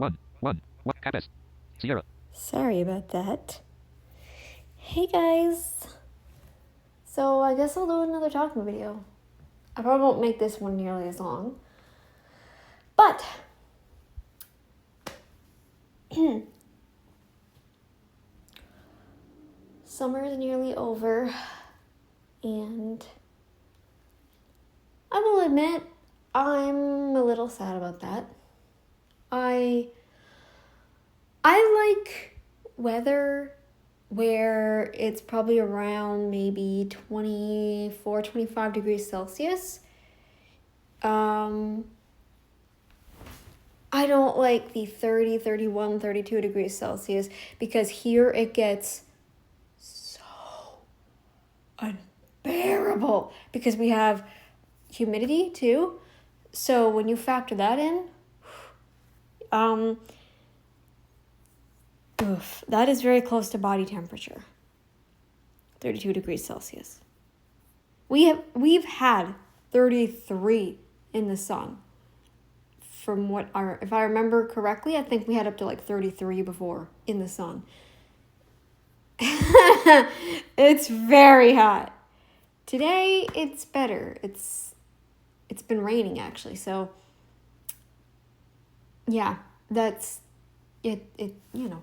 1. Capes. Sierra. Sorry about that. Hey guys. So I guess I'll do another talking video. I probably won't make this one nearly as long. But summer is nearly over, and I will admit I'm a little sad about that. I like weather where it's probably around maybe 24, 25 degrees Celsius. I don't like the 30, 31, 32 degrees Celsius because here it gets so unbearable because we have humidity too. So when you factor that in, that is very close to body temperature. 32 degrees Celsius. We've had 33 in the sun. If I remember correctly, I think we had up to like 33 before in the sun. It's very hot. Today it's better. It's been raining actually, so yeah, that's it, you know.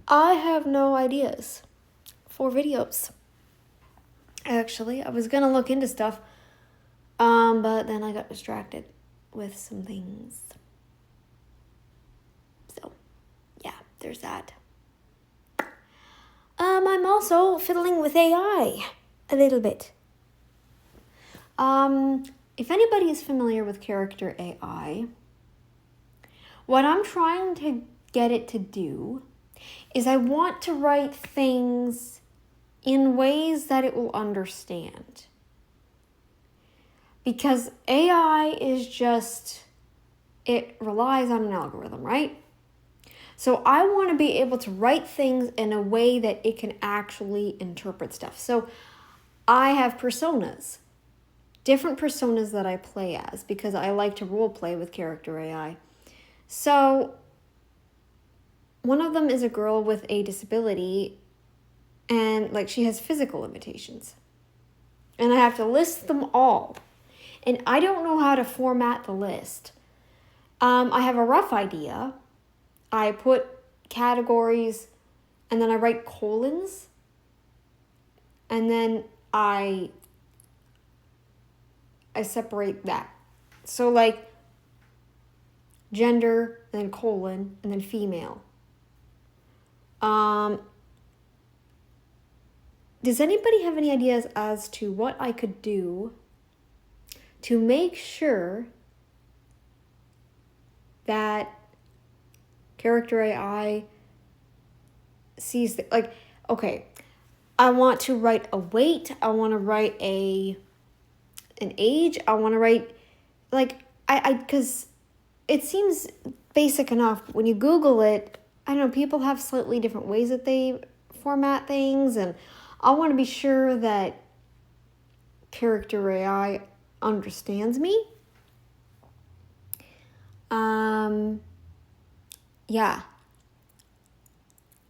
I have no ideas for videos. Actually, I was gonna look into stuff, but then I got distracted with some things. So, yeah, there's that. I'm also fiddling with AI a little bit. If anybody is familiar with character AI, what I'm trying to get it to do is I want to write things in ways that it will understand. Because AI is it relies on an algorithm, right? So I want to be able to write things in a way that it can actually interpret stuff. So I have personas, different personas that I play as because I like to role play with character AI. So one of them is a girl with a disability and like she has physical limitations. And I have to list them all. And I don't know how to format the list. I have a rough idea. I put categories and then I write colons. And then I separate that. So like gender, and then colon, and then female. Does anybody have any ideas as to what I could do to make sure that character AI sees okay, I want to write a weight, I want to write an age, I want to write because it seems basic enough. When you Google it, I don't know, people have slightly different ways that they format things, and I want to be sure that character AI understands me. Yeah.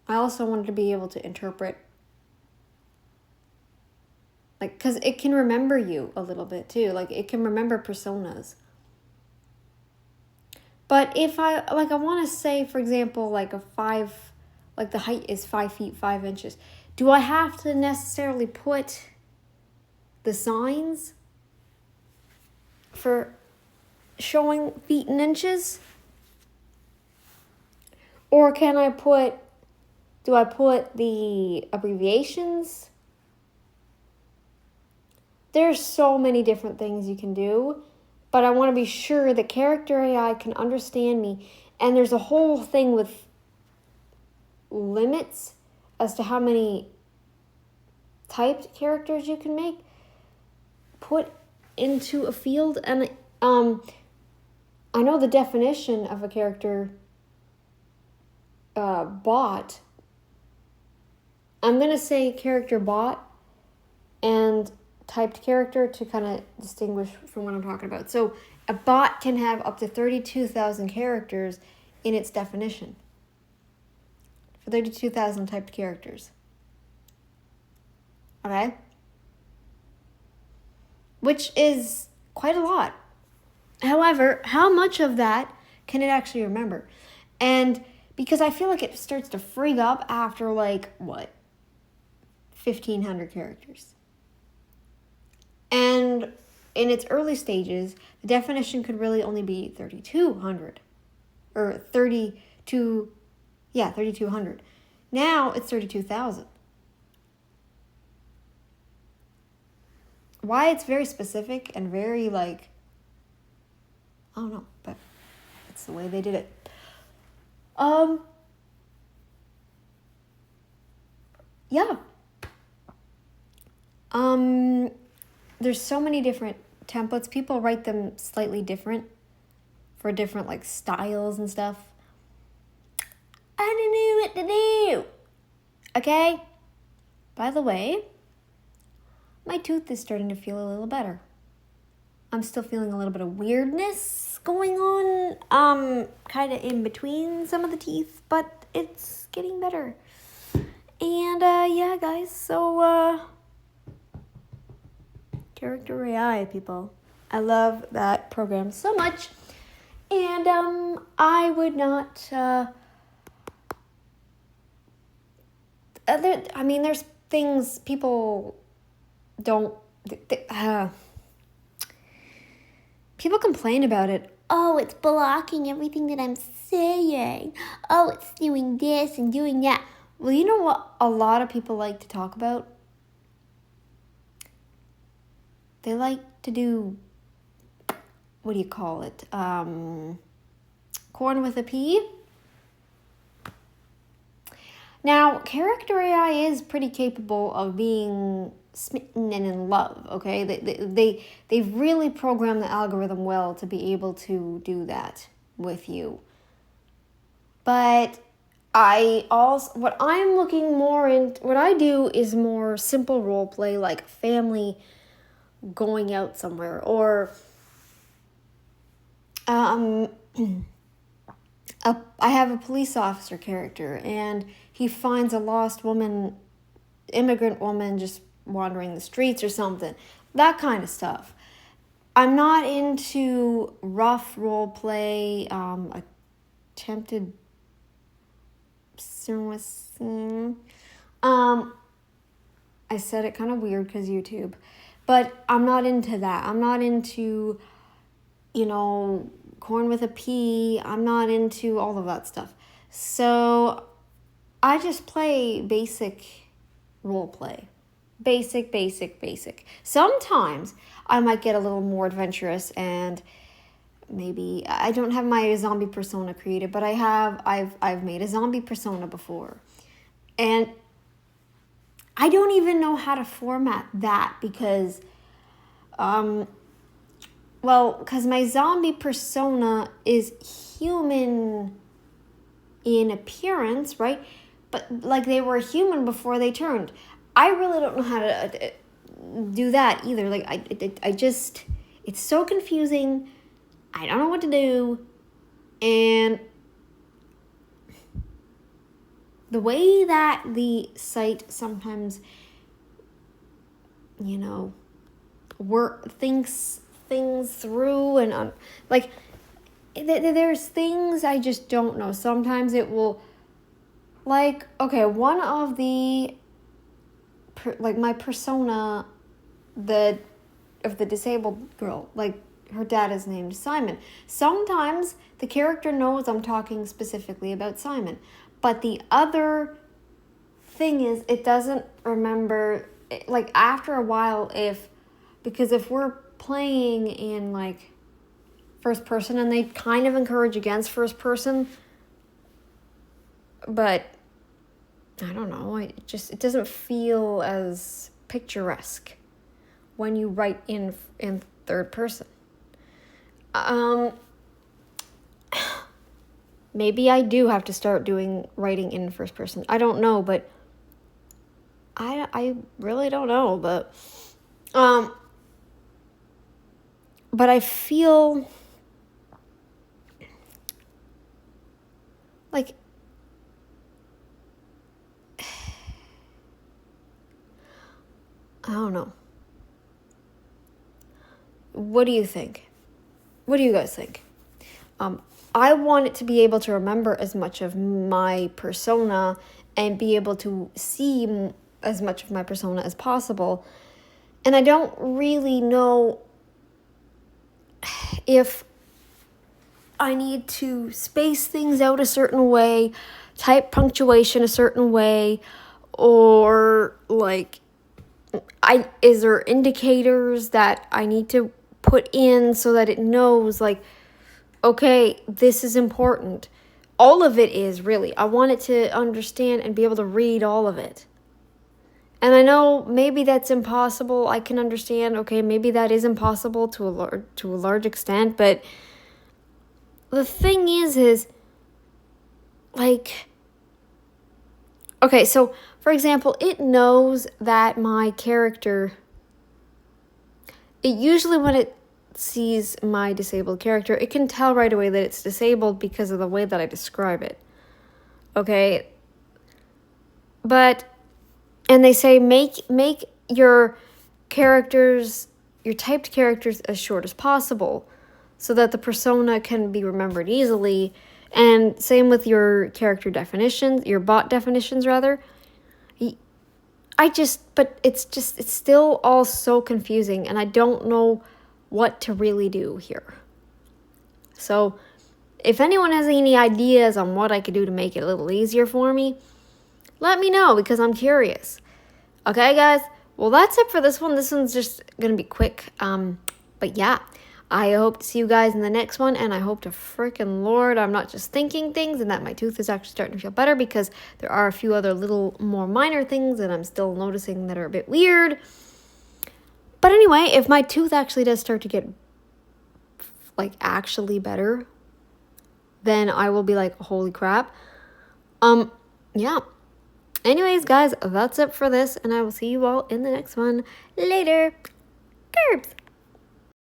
I also wanted to be able to interpret, because it can remember you a little bit too. Like, it can remember personas. But if I want to say, for example, the height is 5 feet 5 inches. Do I have to necessarily put the signs for showing feet and inches? Or do I put the abbreviations? There's so many different things you can do, but I want to be sure the character AI can understand me. And there's a whole thing with limits as to how many typed characters you can put into a field. And I know the definition of a character bot. I'm going to say character bot and typed character to kind of distinguish from what I'm talking about. So a bot can have up to 32,000 characters in its definition. For 32,000 typed characters. Okay? Which is quite a lot. However, how much of that can it actually remember? And because I feel like it starts to freak up after 1,500 characters. And in its early stages, the definition could really only be 3,200. Or 3,200. Now it's 32,000. Why it's very specific and very I don't know, but it's the way they did it. Yeah. There's so many different templates. People write them slightly different for different styles and stuff. I don't know what to do. Okay? By the way, my tooth is starting to feel a little better. I'm still feeling a little bit of weirdness going on, kind of in between some of the teeth, but it's getting better. And, yeah, guys, so, Character AI, people. I love that program so much. And, I would not, there's things people don't, people complain about it. Oh, it's blocking everything that I'm saying. Oh, it's doing this and doing that. Well, you know what a lot of people like to talk about? They like to do, what do you call it? Corn with a P. Now, Character AI is pretty capable of being smitten and in love, okay? They've really programmed the algorithm well to be able to do that with you. But what I'm looking more in, what I do is more simple role play, like family going out somewhere, or I have a police officer character, and he finds a lost woman, immigrant woman, just wandering the streets or something. That kind of stuff. I'm not into rough role play, attempted suicide. I said it kind of weird because YouTube. But I'm not into that. I'm not into, corn with a P. I'm not into all of that stuff. So I just play basic role play. Basic. Sometimes I might get a little more adventurous, and maybe I don't have my zombie persona created, but I've made a zombie persona before. And I don't even know how to format that because because my zombie persona is human in appearance, right? But they were human before they turned. I really don't know how to do that either. I just, it's so confusing. I don't know what to do. And the way that the site sometimes, thinks things through, and there's things I just don't know. Sometimes it will, one of the, my persona, of the disabled girl, her dad is named Simon. Sometimes the character knows I'm talking specifically about Simon. But the other thing is, it doesn't remember, after a while, because if we're playing in, first person, and they kind of encourage against first person, but I don't know, it doesn't feel as picturesque when you write in third person. Maybe I do have to start writing in first person. I don't know, but I really don't know. But But I feel like I don't know. What do you think? What do you guys think? I want it to be able to remember as much of my persona and be able to see as much of my persona as possible. And I don't really know if I need to space things out a certain way, type punctuation a certain way, or like is there indicators that I need to put in so that it knows like, okay, this is important. All of it is really. I want it to understand and be able to read all of it. And I know maybe that's impossible. I can understand, okay, maybe that is impossible to a large extent, but the thing is like, okay, so for example, it knows that my character, it usually when it sees my disabled character, it can tell right away that it's disabled because of the way that I describe it. Okay? But, and they say make your characters, your typed characters as short as possible so that the persona can be remembered easily. And same with your character definitions, your bot definitions rather. But it's still all so confusing and I don't know what to really do here. So if anyone has any ideas on what I could do to make it a little easier for me, let me know because I'm curious. Okay, guys? Well, that's it for this one. This one's just going to be quick. But yeah, I hope to see you guys in the next one, and I hope to frickin' Lord I'm not just thinking things and that my tooth is actually starting to feel better because there are a few other little more minor things that I'm still noticing that are a bit weird. But anyway, if my tooth actually does start to get like actually better, then I will be like, holy crap. Yeah. Anyways, guys, that's it for this, and I will see you all in the next one. Later. Curbs.